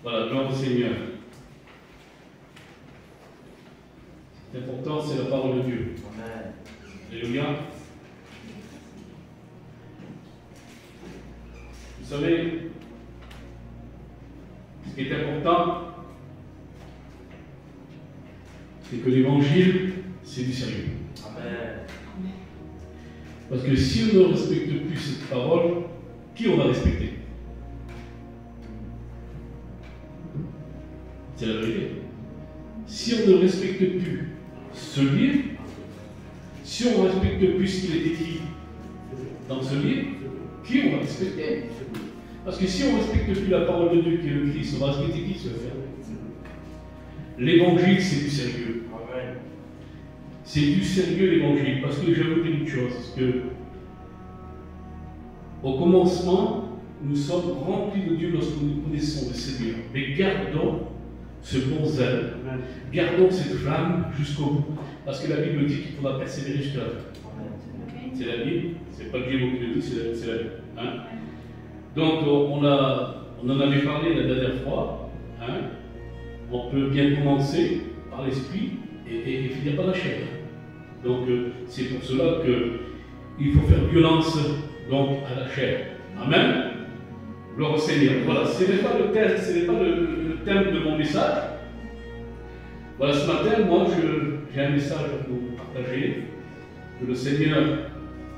Voilà, gloire au Seigneur. C'est important, c'est la parole de Dieu. Amen. Alléluia. Vous savez, ce qui est important, c'est que l'évangile, c'est du sérieux. Amen. Parce que si on ne respecte plus cette parole, qui on va respecter? C'est la vérité. Si on ne respecte plus ce livre, si on ne respecte plus ce qu'il est écrit dans ce livre, qui on va respecter? Parce que si on ne respecte plus la parole de Dieu qui est le Christ, on va respecter qui se fait? L'évangile, c'est du sérieux. Amen. C'est du sérieux l'évangile, parce que je vais vous dire une chose, que au commencement, nous sommes remplis de Dieu lorsque nous connaissons le Seigneur. Mais gardons ce bon zèle, gardons cette flamme jusqu'au bout, parce que la Bible dit qu'il faudra persévérer jusqu'à la fin. C'est la Bible, c'est pas Dieu qui le dit, c'est la Bible. Hein? Donc on en avait parlé la dernière fois. Hein? On peut bien commencer par l'esprit et finir par la chair. Donc c'est pour cela qu'il faut faire violence donc, à la chair. Amen. Gloire au Seigneur. Voilà, ce n'est pas le thème, ce n'est pas le thème de mon message. Voilà, ce matin, moi, j'ai un message à vous partager que le Seigneur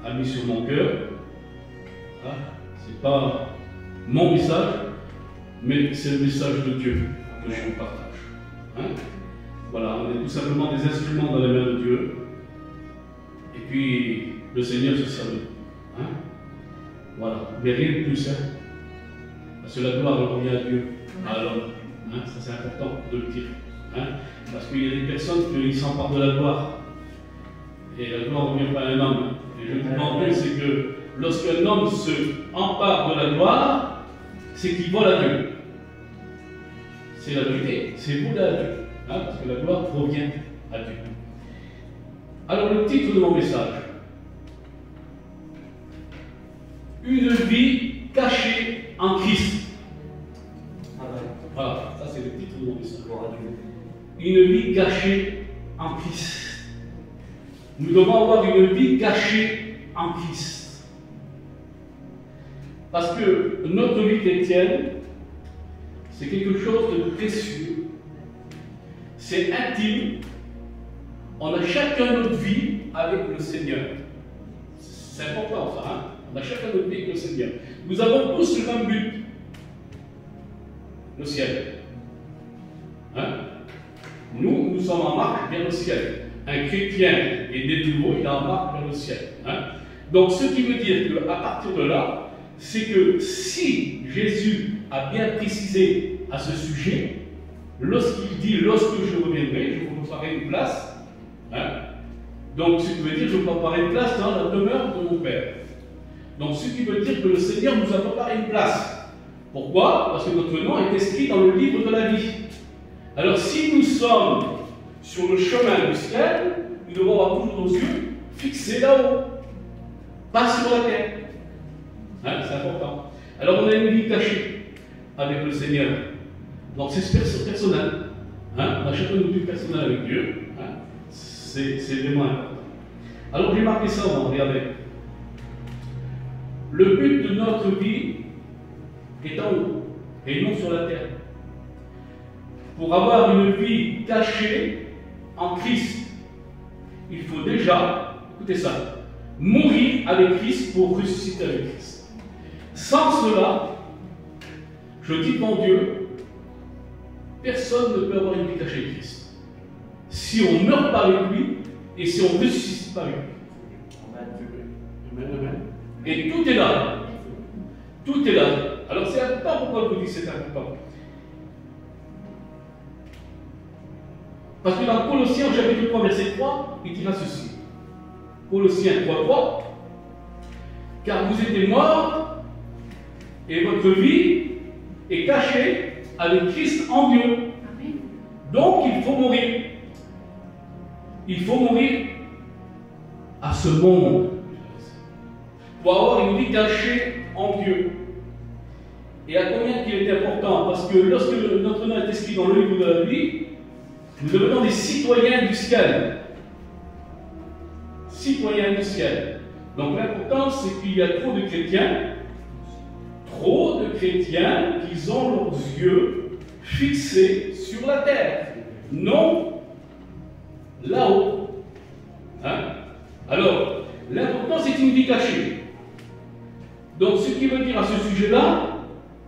a mis sur mon cœur. Hein? Ce n'est pas mon message, mais c'est le message de Dieu que je vous partage. Hein? Voilà, on est tout simplement des instruments dans les mains de Dieu. Et puis, le Seigneur se sert de nous. Hein? Voilà, mais rien de plus. Hein? Parce que la gloire revient à Dieu, à l'homme. Hein? Ça, c'est important de le dire. Hein? Parce qu'il y a des personnes qui s'emparent de la gloire. Et la gloire ne revient pas à un homme. Et je vous demande, c'est que lorsqu'un homme se empare de la gloire, c'est qu'il vole à Dieu. C'est la vérité, c'est voler à Dieu. Hein? Parce que la gloire revient à Dieu. Alors, le titre de mon message: une vie cachée en Christ. Voilà, ça c'est le titre de mon message. Une vie cachée en Christ. Nous devons avoir une vie cachée en Christ. Parce que notre vie chrétienne, c'est quelque chose de précieux. C'est intime. On a chacun notre vie avec le Seigneur. C'est important ça, hein? On a chacun notre vie avec le Seigneur. Nous avons tous le même but. Le ciel. Hein? Nous sommes en marche vers le ciel. Un chrétien est né de nouveau, il est en marche vers le ciel. Hein? Donc ce qui veut dire qu'à partir de là, c'est que si Jésus a bien précisé à ce sujet, lorsqu'il dit « lorsque je reviendrai, je vous préparerai une place hein? », donc ce qui veut dire « je vous préparerai une place dans la demeure de mon Père ». Donc ce qui veut dire que le Seigneur nous a préparé une place. Pourquoi? Parce que notre nom est inscrit dans le livre de la vie. Alors si nous sommes sur le chemin du ciel, nous devons avoir toujours nos yeux fixés là-haut, pas sur la terre. Hein, c'est important. Alors on a une vie cachée avec le Seigneur. Donc c'est personnel. Hein, on a chacun une vie personnelle avec Dieu. Hein, c'est vraiment important. Alors j'ai marqué ça, on va regarder. Le but de notre vie est en haut et non sur la terre. Pour avoir une vie cachée en Christ, il faut déjà, écoutez ça, mourir avec Christ pour ressusciter avec Christ. Sans cela, je dis devant Dieu, personne ne peut avoir une vie cachée avec Christ. Si on ne meurt pas avec lui et si on ne ressuscite pas avec lui. Amen, amen. Et tout est là. Tout est là. Alors c'est important, pourquoi je vous dis c'est important? Parce que dans Colossiens, chapitre 3, verset 3, il dira ceci. Colossiens 3, 3. Car vous étiez morts et votre vie est cachée avec Christ en Dieu. Amen. Donc il faut mourir. Il faut mourir à ce monde pour avoir une vie cachée en Dieu. Et à combien qu'il est important? Parce que lorsque notre nom est inscrit dans le livre de la vie, nous devenons des citoyens du ciel. Citoyens du ciel. Donc l'important, c'est qu'il y a trop de chrétiens qui ont leurs yeux fixés sur la terre, non là-haut. Hein? Alors, l'important, c'est une vie cachée. Donc, ce qui veut dire à ce sujet-là,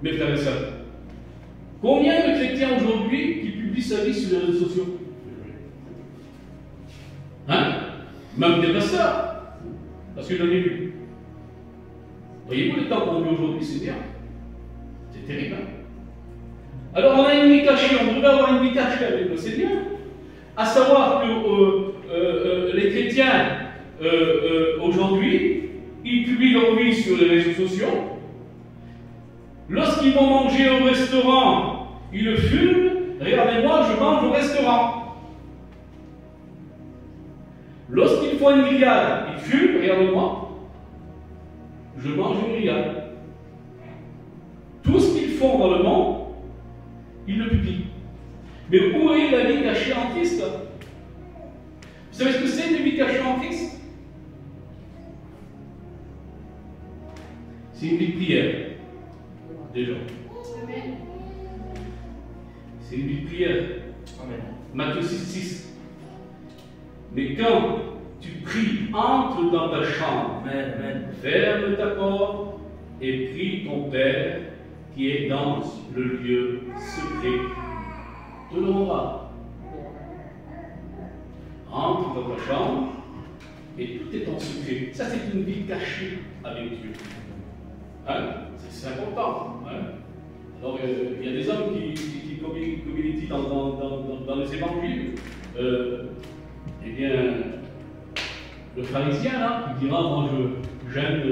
mes frères et sœurs, combien de chrétiens aujourd'hui qui publient sa vie sur les réseaux sociaux? Hein? Même des pasteurs. Parce que j'en ai vu. Voyez-vous, le temps qu'on vit aujourd'hui, c'est bien. C'est terrible. Hein? Alors, on a une vie cachée, on devrait avoir une vie cachée avec nous, c'est bien. À savoir que les chrétiens, aujourd'hui, ils publient leur vie sur les réseaux sociaux. Lorsqu'ils vont manger au restaurant, ils le fument. Regardez-moi, je mange au restaurant. Lorsqu'ils font une grillade, ils fument. Regardez-moi, je mange une grillade. Tout ce qu'ils font dans le monde, ils le publient. Mais où est la vie cachée en Christ? Vous savez ce que c'est une vie cachée en Christ? C'est une vie de prière. Déjà. C'est une vie de prière. Amen. Matthieu 6,6. Mais quand tu pries, entre dans ta chambre, ferme ta porte et prie ton Père qui est dans le lieu secret, te le rendra. Entre dans ta chambre et tout est en secret. Ça, c'est une vie cachée avec Dieu. Hein? C'est important. Hein? Alors, il y a des hommes qui communient dans les évangiles. Eh bien, le pharisien, là, qui dira, moi, j'aime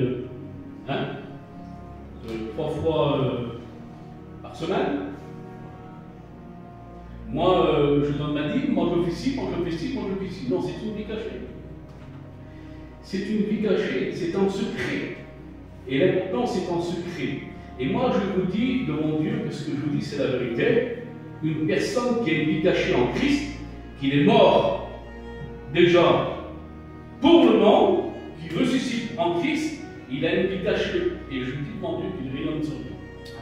3 fois par semaine. Moi, je donne ma dîme, moi je fais ci, moi je fais ci, moi je fais ci. Non, c'est une vie cachée. C'est une vie cachée, c'est en secret. Et l'important, c'est en secret. Et moi, je vous dis, devant Dieu, que ce que je vous dis, c'est la vérité. Une personne qui a une vie cachée en Christ, qu'il est mort déjà pour le monde, qui ressuscite en Christ, il a une vie cachée. Et je vous dis devant Dieu qu'il rayonne sur lui.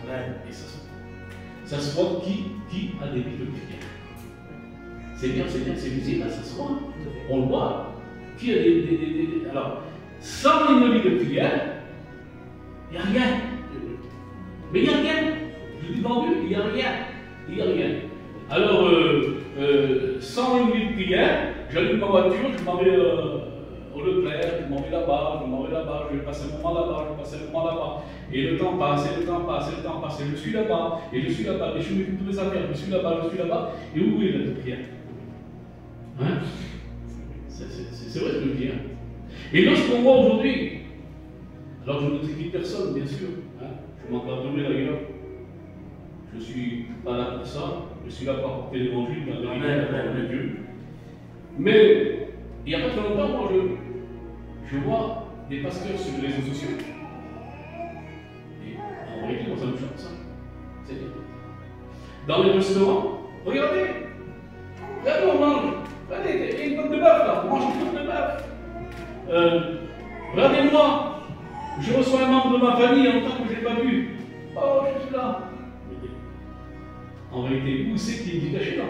Amen. Et ça se voit qui a des vies de prière. C'est bien, c'est visible, ça se voit. On le voit. Qui a alors, sans une vie de prière, il n'y a rien. Mais il n'y a rien. Je dis devant Dieu, il n'y a rien. Il n'y a rien. Alors, sans une vie de prière, j'allume ma voiture, je m'en vais au Leclerc, je m'en vais là-bas, je vais passer un moment là-bas, je vais passer un moment là-bas. Et le temps passe, et le temps passe, et le temps passe, et je suis là-bas, et je suis là-bas, et je m'occupe de toutes mes affaires, je suis là-bas, et où est la prière? Hein? C'est vrai ce que je dis. Hein? Et lorsqu'on voit aujourd'hui, alors je ne critique personne, bien sûr, hein? Je m'en pardonne d'ailleurs, je ne suis pas là pour ça, je suis là pour apporter l'évangile, la vérité, la parole de Dieu. Mais il n'y a pas très longtemps, moi je vois des pasteurs sur les réseaux sociaux. Et en réalité, moi ça me choque ça. C'est bien. Dans les restaurants, regardez, on mange. Regardez, il y a une côte de bœuf là, on mange une côte de bœuf. Regardez-moi, je reçois un membre de ma famille en tant que je n'ai pas vu. Oh, je suis là. En réalité, où c'est qu'il est caché là?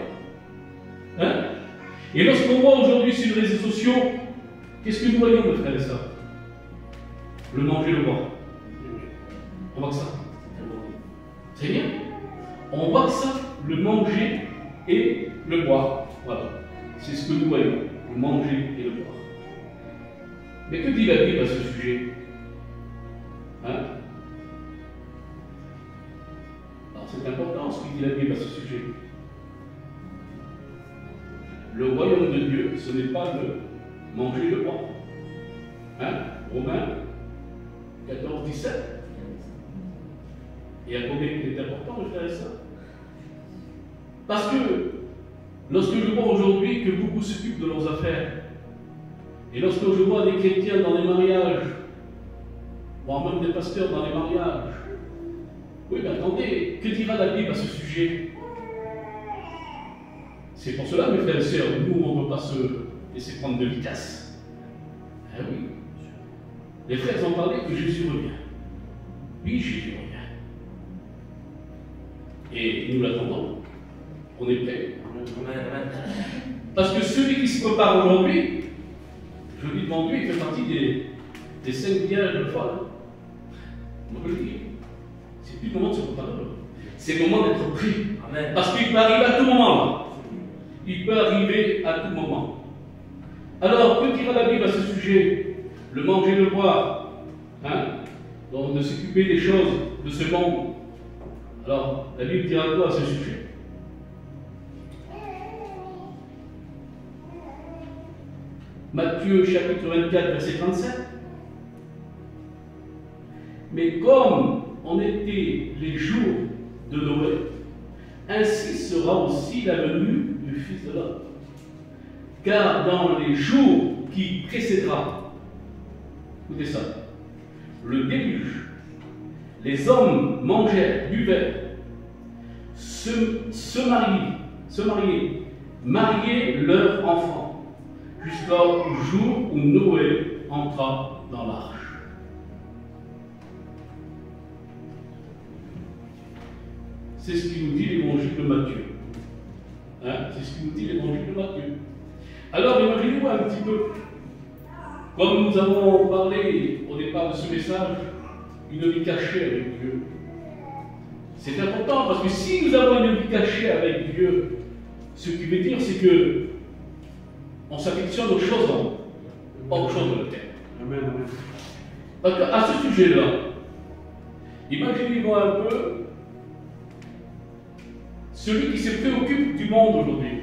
Hein? Et lorsqu'on voit aujourd'hui sur les réseaux sociaux, qu'est-ce que nous voyons, mes frères et sœurs? Le manger, le boire. On voit que ça. C'est bien. On voit que ça, le manger et le boire. Voilà. C'est ce que nous voyons, le manger et le boire. Mais que dit la Bible à ce sujet? Hein? Alors c'est important ce que dit la Bible à ce sujet. Le royaume de Dieu, ce n'est pas de manger et de boire. Hein? Romains 14, 17. Et à combien il est important de faire ça? Parce que lorsque je vois aujourd'hui que beaucoup s'occupent de leurs affaires, et lorsque je vois des chrétiens dans les mariages, voire même des pasteurs dans les mariages, Oui, mais attendez, que dira la Bible à ce sujet? C'est pour cela, mes frères et sœurs, nous, on ne peut pas se laisser prendre de vitesse. Ah oui. Les frères ont parlé que Jésus revient. Oui, Jésus revient. Et nous l'attendons. On est prêts. Parce que celui qui se prépare aujourd'hui, je dis devant lui, il fait partie des 5 vierges folles. On peut le dire. C'est plus le moment de se préparer. C'est le moment d'être pris. Amen. Parce qu'il peut arriver à tout moment là. Il peut arriver à tout moment. Alors, que dira la Bible à ce sujet? Le manger, le boire, hein? Donc, de s'occuper des choses de ce monde. Alors, la Bible dira quoi à ce sujet? Matthieu chapitre 24, verset 37. Mais comme en étaient les jours de Noé, ainsi sera aussi la venue du Fils de l'homme. Car dans les jours qui précédera, écoutez ça, le déluge, les hommes mangèrent, buvèrent, se mariaient leurs enfants, jusqu'au jour où Noé entra dans l'arche. C'est ce qui nous dit l'évangile de Matthieu. Hein? C'est ce qui nous dit l'évangile de Matthieu. Alors imaginez-vous un petit peu, comme nous avons parlé au départ de ce message, une vie cachée avec Dieu. C'est important parce que si nous avons une vie cachée avec Dieu, ce qui veut dire c'est que on s'affectionne aux choses autre chose de la terre. Amen, amen. Parce qu'à ce sujet-là, imaginez-vous un peu celui qui se préoccupe du monde aujourd'hui.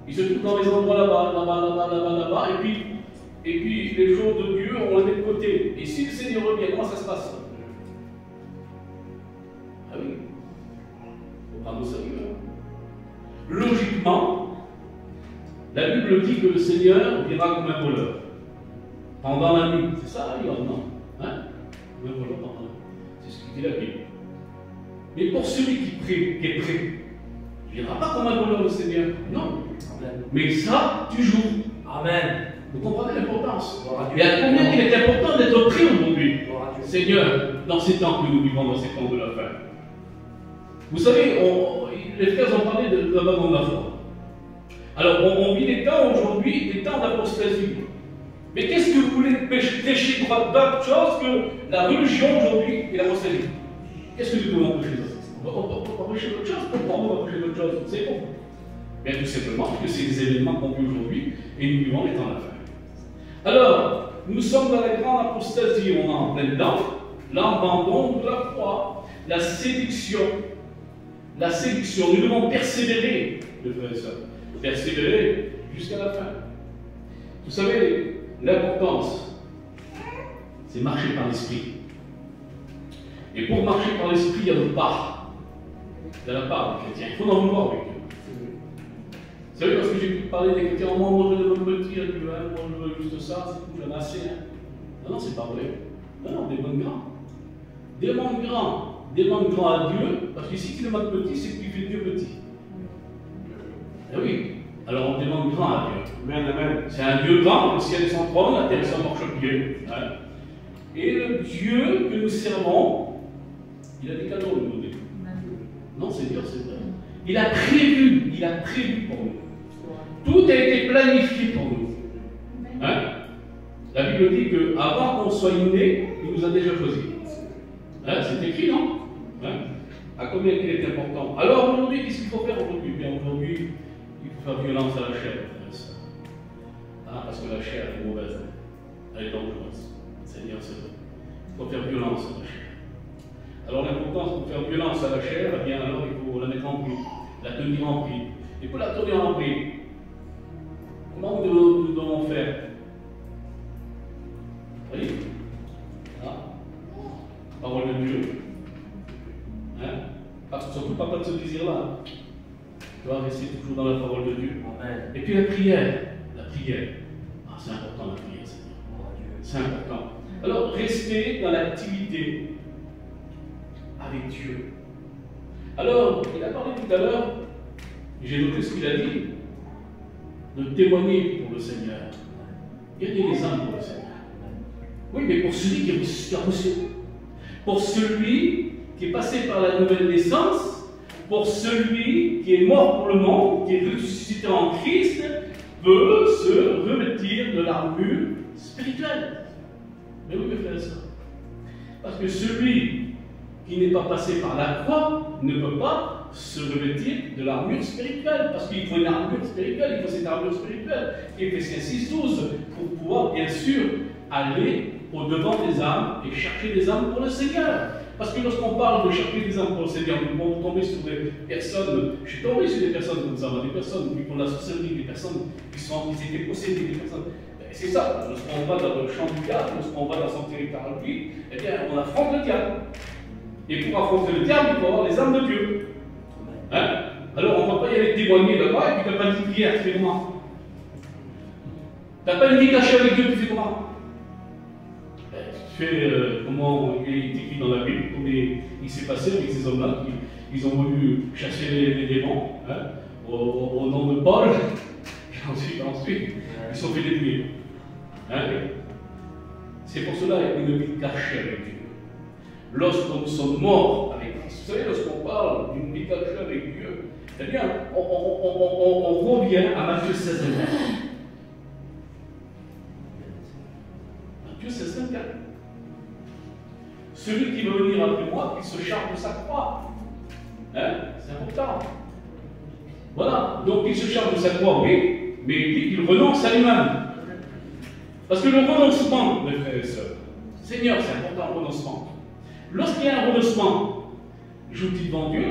Il se trouve dans les endroits là-bas, et puis les choses de Dieu, on les met de côté. Et si le Seigneur revient, comment ça se passe? Ah oui, il faut prendre au sérieux. Logiquement, la Bible dit que le Seigneur viendra comme un voleur pendant la nuit. C'est ça, non? Hein? Comme un voleur pendant la nuit. C'est ce que dit la Bible. Mais pour celui qui est prêt, il ne viendra pas comme un voleur le Seigneur. Non. Amen. Mais ça, toujours. Amen. Vous comprenez l'importance? Et à combien il est important d'être prêt aujourd'hui, Seigneur, dans ces temps que nous vivons, dans ces temps de la fin. Vous savez, les frères ont parlé de l'abandon de la foi. Alors, on vit des temps aujourd'hui, des temps d'apostasie. Mais qu'est-ce que vous voulez pécher d'autre chose que la religion aujourd'hui et l'apostasie? Qu'est-ce que nous devons pécher d'autre? On va pécher d'autre chose. Pourquoi on va pécher d'autre chose? C'est bon. Bien tout simplement que c'est des événements qu'on vit aujourd'hui et nous vivons les temps de la fin. Alors, nous sommes dans la grande apostasie, on est en plein dedans, l'abandon de la foi, la séduction. La séduction, nous devons persévérer, mes frères et sœurs, persévérer jusqu'à la fin. Vous savez, l'importance, c'est marcher par l'esprit. Et pour marcher par l'esprit, il y a notre part. Il y a la part des chrétiens. Il faut en vouloir avec Dieu. Vous savez, parce que j'ai pu parler des chrétiens, moi je veux me dire, moi je veux juste ça, c'est tout, j'en ai assez. Hein. Non, c'est pas vrai. Non, demande grand. Demande grand à Dieu, parce que si tu demandes petit, c'est que tu fais Dieu petit. Eh oui. Alors on demande grand à Dieu. Amen, amen. C'est un Dieu grand, le ciel est sans trône, la terre est sans marchepied. Hein. Et le Dieu que nous servons, il a des cadeaux à nous donner. Non, c'est dur, c'est vrai. Il a prévu pour nous. Tout a été planifié pour nous. Hein? La Bible dit qu'avant qu'on soit né, il nous a déjà choisis. Hein? C'est écrit, non? Hein? À combien il est important? Alors aujourd'hui, qu'est-ce qu'il faut faire aujourd'hui? Bien aujourd'hui, il faut faire violence à la chair. Ah, parce que la chair est mauvaise. Elle est dangereuse. C'est-à-dire, il faut faire violence à la chair. Alors l'importance pour faire violence à la chair, eh bien alors il faut la mettre en prie, la tenir en prie. Et pour la tenir en prie, comment nous devons faire? Vous voyez? Ah. Parole de Dieu. Hein? Surtout pas de ce désir-là. Tu dois rester toujours dans la parole de Dieu. Amen. Et puis la prière. La prière. Ah, c'est important la prière, Seigneur. C'est important. Alors restez dans l'activité avec Dieu. Alors, il a parlé tout à l'heure, j'ai noté ce qu'il a dit, de témoigner pour le Seigneur. Gagner les âmes pour le Seigneur. Oui, mais pour celui qui a reçu, pour celui qui est passé par la nouvelle naissance, pour celui qui est mort pour le monde, qui est ressuscité en Christ, peut se revêtir de l'armure spirituelle. Mais oui, mes frères et sœurs. Parce que celui qui n'est pas passé par la croix ne peut pas se revêtir de l'armure spirituelle. Parce qu'il faut une armure spirituelle, il faut cette armure spirituelle. Éphésiens 6:12, pour pouvoir bien sûr aller au-devant des âmes et chercher des âmes pour le Seigneur. Parce que lorsqu'on parle de chercher des âmes pour le Seigneur, nous pouvons tomber sur des personnes, je suis tombé sur des personnes comme ça, des personnes qui font la sorcellerie, des personnes qui étaient possédées, des personnes. C'est ça, lorsqu'on va dans le champ du diable, lorsqu'on va dans son territoire à lui, eh bien, on affronte le diable. Et pour affronter le diable, il faut avoir les âmes de Dieu. Hein? Alors, on ne va pas y aller témoigner là-bas et puis tu n'as pas une vie prière, tu fais comment? Tu n'as pas une vie cachée avec Dieu, tu fais comment? Tu fais comment il est écrit dans la Bible, comment il s'est passé avec ces hommes-là, ils ont voulu chasser les démons, hein, au nom de Paul, et ensuite, ils sont fait dépouiller. Hein? C'est pour cela qu'il y a une vie cachée avec Dieu. Lorsque nous sommes morts avec Christ, vous savez, lorsqu'on parle d'une vie cachée avec Dieu, eh bien, on revient à Matthieu 16, 24. Matthieu 16, 24. Celui qui veut venir après moi, qu'il se charge de sa croix. Hein? C'est important. Voilà. Donc il se charge de sa croix, oui, mais il dit qu'il renonce à lui-même. Parce que le renoncement, mes frères et sœurs, Seigneur, c'est important le renoncement. Lorsqu'il y a un renoncement, je vous dis devant Dieu,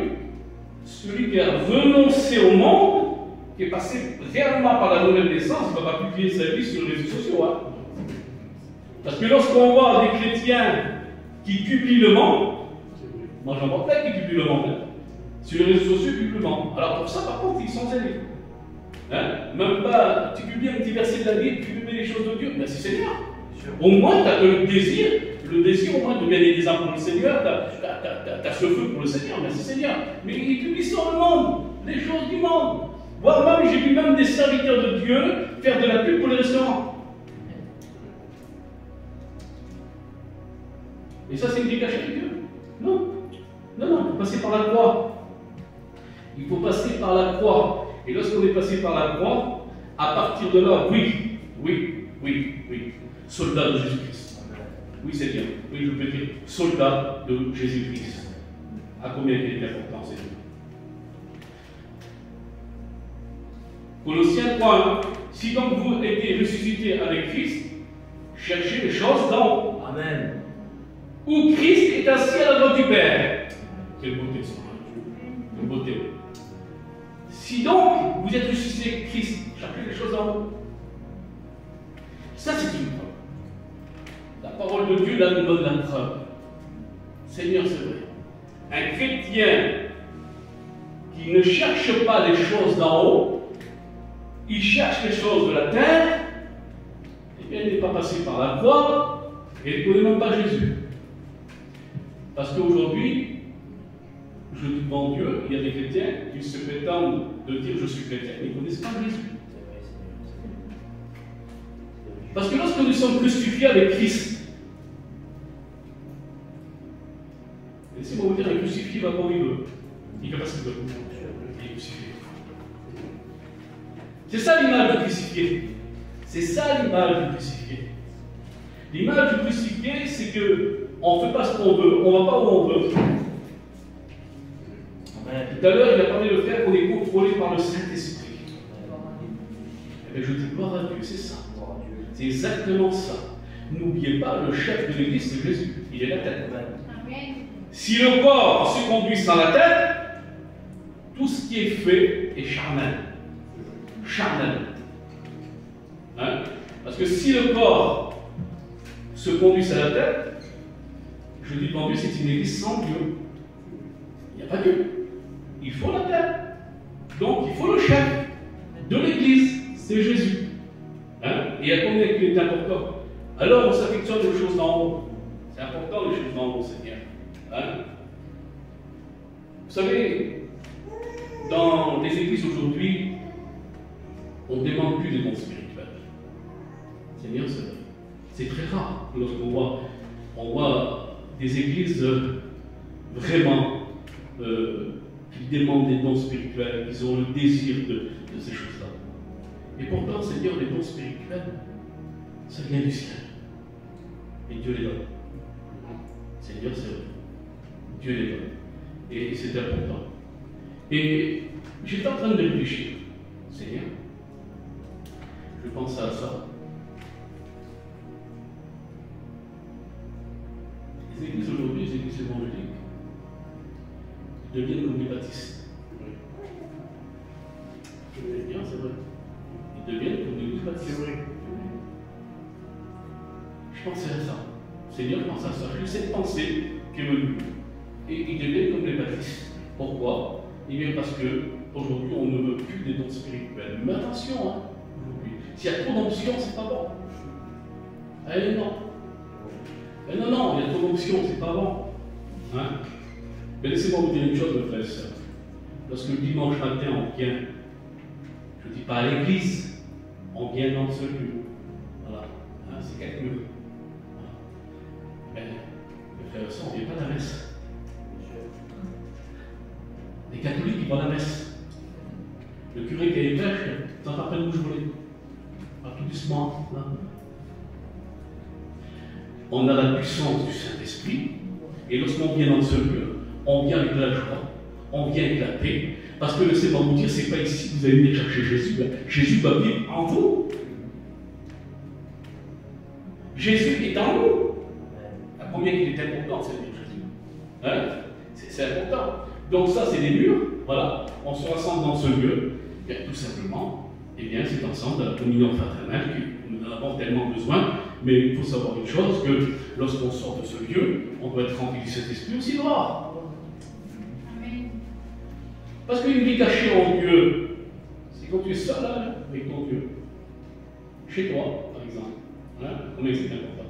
celui qui a renoncé au monde, qui est passé réellement par la nouvelle naissance, il ne va pas publier sa vie sur les réseaux sociaux. Hein? Parce que lorsqu'on voit des chrétiens qui publient le monde, moi j'en vois plein qui publient le monde, hein? Sur les réseaux sociaux, ils publient le monde. Alors pour ça, par contre, ils sont zélés. Hein? Même pas, tu publies un petit verset de la Bible, tu publies les choses de Dieu, merci Seigneur. Au moins, tu as le désir au moins de gagner des âmes pour le Seigneur, tu as ce feu pour le Seigneur, merci Seigneur. Mais ils publient sur le monde, les choses du monde. Voire même, j'ai vu même des serviteurs de Dieu faire de la pub pour les restaurants. Et ça, c'est une vie cachée de Dieu? Non. Non, non, il faut passer par la croix. Il faut passer par la croix. Et lorsqu'on est passé par la croix, à partir de là, oui, soldat de Jésus-Christ. Oui, c'est bien. Oui, je peux dire soldat de Jésus-Christ. À combien il est important, c'est bien. Colossiens 3:1. Si donc vous avez été ressuscités avec Christ, cherchez les choses d'en haut. Amen. Où Christ est assis à la droite du Père. Quelle beauté ça. Quelle beauté. Si donc vous êtes ressuscité avec Christ, cherchez les choses d'en haut. Ça, c'est une preuve. La parole de Dieu, là, nous donne la preuve. Seigneur, c'est vrai. Un chrétien qui ne cherche pas les choses d'en haut, il cherche les choses de la terre, eh bien, il n'est pas passé par la croix, et il ne connaît même pas Jésus. Parce qu'aujourd'hui, je dis devant Dieu, il y a des chrétiens qui se prétendent de dire je suis chrétien, mais ils ne connaissent pas Jésus. Parce que lorsque nous sommes crucifiés avec Christ, laissez-moi vous dire, un crucifié va comme il veut. Il fait pas ce qu'il veut. Il est crucifié. C'est ça l'image du crucifié. C'est ça l'image du crucifié. L'image du crucifié, c'est qu'on ne fait pas ce qu'on veut, on ne va pas où on veut. Tout à l'heure, il a parlé de faire qu'on est contrôlé par le Saint-Esprit. Eh bien, je dis gloire à Dieu, c'est ça. C'est exactement ça. N'oubliez pas, le chef de l'Église, c'est Jésus. Il est la tête. Amen. Si le corps se conduit sans la tête, tout ce qui est fait est charnel. Charnel. Hein? Parce que si le corps se conduit sans la tête, je dis devant Dieu, c'est une Église sans Dieu. Il n'y a pas Dieu. Il faut la tête. Donc, il faut le chef de l'Église. C'est Jésus. Hein? Et à combien il est important? Alors on s'affectionne aux choses d'en haut. C'est important les choses d'en haut, Seigneur. Hein? savez, dans les églises aujourd'hui, on ne demande plus de dons spirituels. Seigneur, c'est vrai. C'est très rare lorsqu'on voit des églises vraiment qui demandent des dons spirituels, qui ont le désir de ces choses-là. Et pourtant, Seigneur, les dons spirituels, ça vient du ciel. Et Dieu les donne. Seigneur, c'est vrai. Dieu les donne. Et c'est important. Et j'étais en train de réfléchir. Seigneur, je pense à ça. Les églises aujourd'hui, les églises évangéliques, deviennent comme les baptistes. Oui. Bien, c'est vrai. Ils deviennent comme les baptistes. C'est vrai. Je pensais à ça. Seigneur, je pense à ça. J'ai eu cette pensée qui est venue. Et ils deviennent comme les baptistes. Pourquoi? Eh bien parce qu'aujourd'hui, on ne veut plus des dons spirituels. Mais attention, hein, aujourd'hui. S'il y a trop d'onction, c'est pas bon. Eh non. Eh non, non, il y a trop d'onction, c'est pas bon. Hein? Mais laissez-moi vous dire une chose, mes frères et sœurs. Lorsque le dimanche matin, on vient, je ne dis pas à l'église, on vient dans ce lieu. Voilà. Hein, c'est quelques murs. Mais, mes frères et sœurs, on ne vient pas à la messe. Les catholiques, ils vont à la messe. Le curé qui est prêche, ils sont en train de nous jouer. Tout doucement. Là. On a la puissance du Saint-Esprit. Et lorsqu'on vient dans ce lieu, on vient avec la joie, on vient avec la paix. Parce que laissez-moi vous dire, c'est pas ici que vous allez venir chercher Jésus. Jésus va vivre en vous. Jésus est en nous. Combien il est important, c'est Jésus. Hein? C'est important. Donc ça, c'est des murs, voilà, on se rassemble dans ce lieu, bien, tout simplement, et bien c'est ensemble de la communion fraternelle que nous en avons tellement besoin, mais il faut savoir une chose, que lorsqu'on sort de ce lieu, on doit être rempli de cet esprit aussi dehors. Amen. Parce qu'une vie cachée en Dieu, c'est quand tu es seul hein, avec ton Dieu. Chez toi, par exemple. Hein? Combien c'est important?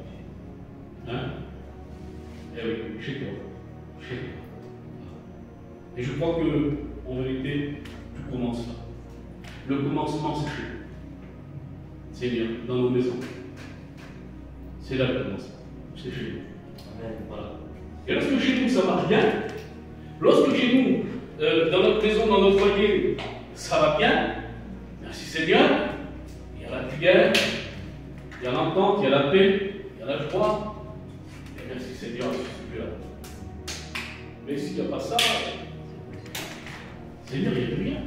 Hein? Eh oui, chez toi. Chez toi. Et je crois que, en vérité, tout commence là. Le commencement, c'est chez nous. Seigneur, dans nos maisons. C'est là le commencement. C'est chez nous. Amen. Voilà. Et lorsque chez nous, ça marche bien, lorsque chez nous, dans notre maison, dans notre foyer, ça va bien, merci Seigneur, il y a la prière, il y a l'entente, il y a la paix, il y a la joie. Et merci Seigneur, c'est celui-là. Mais s'il n'y a pas ça, Seigneur, il n'y a plus rien.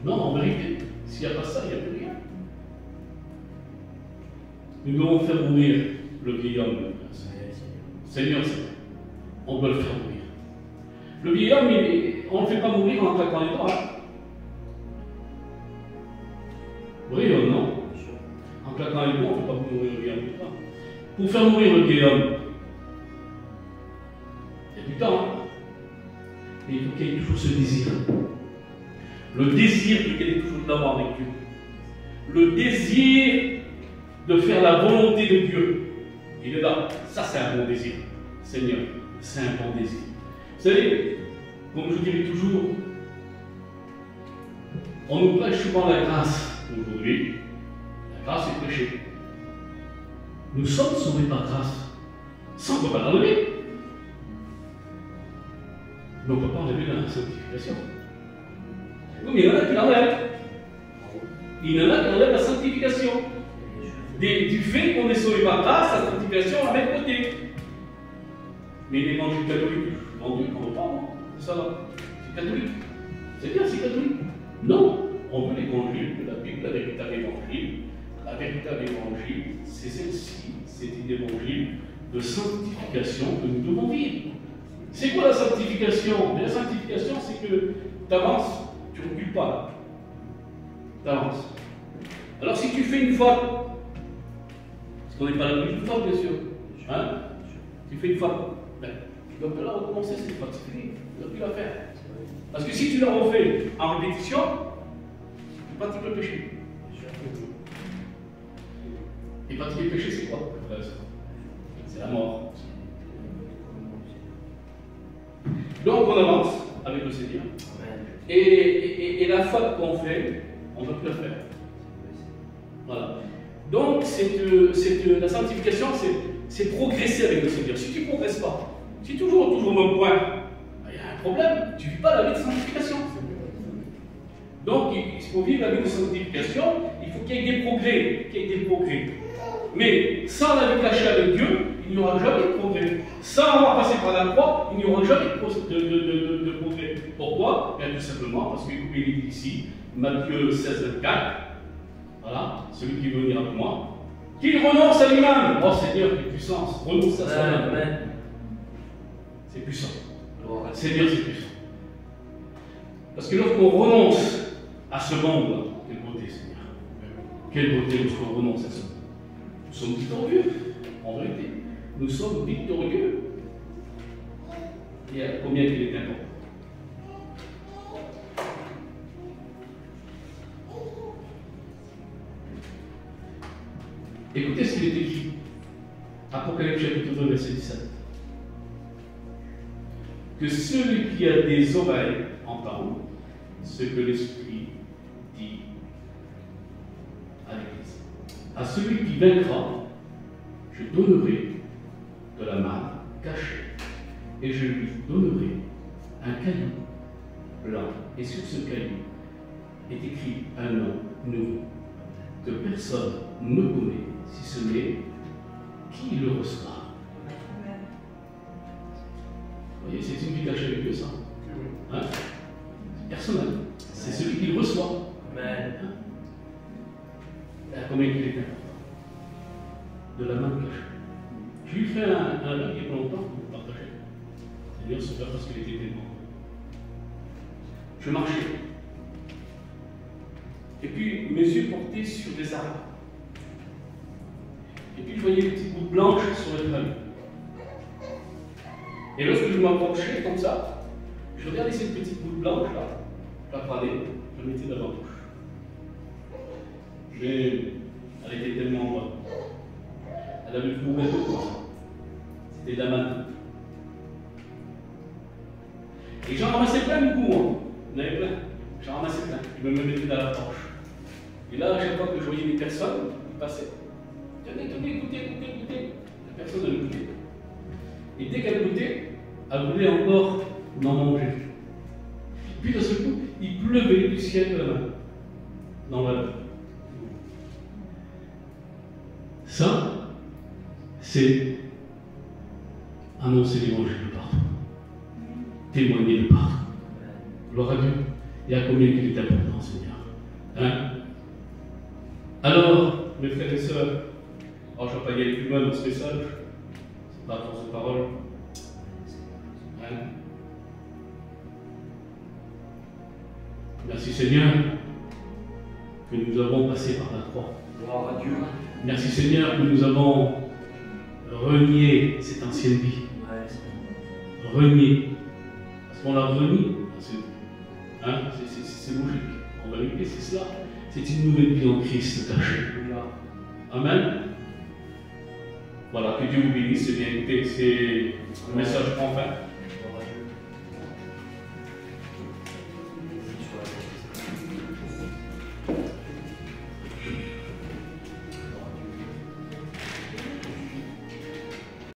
Non, en vérité, s'il n'y a pas ça, il n'y a plus rien. Nous devons faire mourir le vieil homme. Seigneur, c'est vrai. On doit le faire mourir. Le vieil homme, on ne le fait pas mourir en claquant les doigts. Oui ou non? En claquant les doigts, on ne fait pas mourir le vieil homme. Pour faire mourir le vieil homme, il y a du temps. Hein? Mais il faut qu'il y ait toujours ce désir. Le désir de qu'il y ait toujours d'avoir avec Dieu. Le désir de faire la volonté de Dieu. Il est là. Ça, c'est un bon désir. Seigneur, c'est un bon désir. Vous savez, comme je dirais toujours, on nous prêche souvent la grâce aujourd'hui. La grâce est prêchée. Nous sommes sauvés par grâce. Sans qu'on va l'enlever. Mais on ne peut pas enlever la sanctification. Oui, mais il y en a qui l'enlèvent. Il y en a qui enlèvent la sanctification. Du fait qu'on est sauvé par grâce, la sanctification on la met de côté. Mais l'évangile catholique, mon Dieu, on ne veut pas, non? C'est ça là. C'est catholique. C'est bien, c'est catholique. Non, on veut l'évangile de la Bible, la véritable évangile. La véritable évangile, c'est celle-ci, c'est une évangile de sanctification que nous devons vivre. C'est quoi la sanctification? La sanctification, c'est que tu avances, tu ne recules pas. Tu avances. Alors si tu fais une faute, parce qu'on n'est pas là une faute, bien sûr, hein? Tu fais une faute, ben, tu ne dois pas la recommencer cette faute, c'est fini, tu ne dois plus la faire. Parce que si tu la refais en répétition, tu pratiques le péché. Et pratiquer le péché, c'est quoi? C'est la mort. Donc on avance. avec le Seigneur. Et la faute qu'on fait, on ne peut plus la faire. Voilà. Donc, la sanctification, c'est progresser avec le Seigneur. Si tu ne progresses pas, si toujours au même point, il y a un problème. Tu ne vis pas la vie de sanctification. Donc, il faut vivre la vie de sanctification, il faut qu'il y ait des progrès. Mais sans la vie cachée avec Dieu, il n'y aura jamais de progrès. Sans avoir passé par la croix, il n'y aura jamais de progrès. Pourquoi? Bien, tout simplement parce qu'il est dit ici, Matthieu 16, 24, voilà, celui qui veut venir avec moi, qu'il renonce à lui-même. Oh Seigneur, quelle puissance, renonce à soi-même. C'est puissant. Seigneur, c'est puissant. Parce que lorsqu'on renonce à ce monde, quelle beauté, Seigneur. Quelle beauté lorsqu'on renonce à ce monde. Nous sommes victorieux, en vérité. Nous sommes victorieux. Et combien il est important. Écoutez ce qu'il est écrit. Apocalypse chapitre 2, verset 17. Que celui qui a des oreilles entende ce que l'Esprit dit à l'Église. À celui qui vaincra, je donnerai de la manne cachée, et je lui donnerai un caillou blanc, et sur ce caillou est écrit un nom nouveau, que personne ne connaît, si ce n'est qui le reçoit. Vous voyez, c'est une vie cachée avec Dieu, ça. Hein? Personnel. C'est celui qui le reçoit. Amen. Hein? Combien il est important. De la main cachée. Je lui fais un rêve il y a pas longtemps pour vous partager. C'est-à-dire, c'est pas parce qu'il était tellement. Je marchais. Et puis, mes yeux portaient sur des arbres. Et puis, je voyais des petites bouts blanches sur les feuilles. Et lorsque je m'approchais comme ça, je regardais cette petite boule blanche là, je la prenais, je la mettais dans ma bouche. Mais elle était tellement bonne. Elle avait le goût gâteau comme ça. C'était de la manne. Et j'en ramassais plein du coup, hein. Il y en avait plein. J'en ramassais plein. Je me mettais dans la poche. Et là, à chaque fois que je voyais des personnes, ils passaient. Tenez, écoutez. La personne elle goûtait. Et dès qu'elle goûtait, elle voulait encore m'en manger. Puis de ce coup, il pleuvait du ciel de la main. Dans la vie. Ça, c'est annoncer l'évangile de partout. Témoigner de partout. Gloire à Dieu. Il y a combien qu'il est important, Seigneur. Hein? Alors, mes frères et sœurs, je ne vais pas y aller plus loin dans ce message. C'est pas dans cette parole. Hein? Merci Seigneur que nous avons passé par la croix. Gloire à Dieu. Merci Seigneur que nous avons renié cette ancienne vie. Renié. Parce qu'on l'a renié. Hein? C'est logique. En vérité, c'est cela. C'est une nouvelle vie en Christ cachée. Amen. Voilà, que Dieu vous bénisse. C'est bien écouté. C'est un message enfin.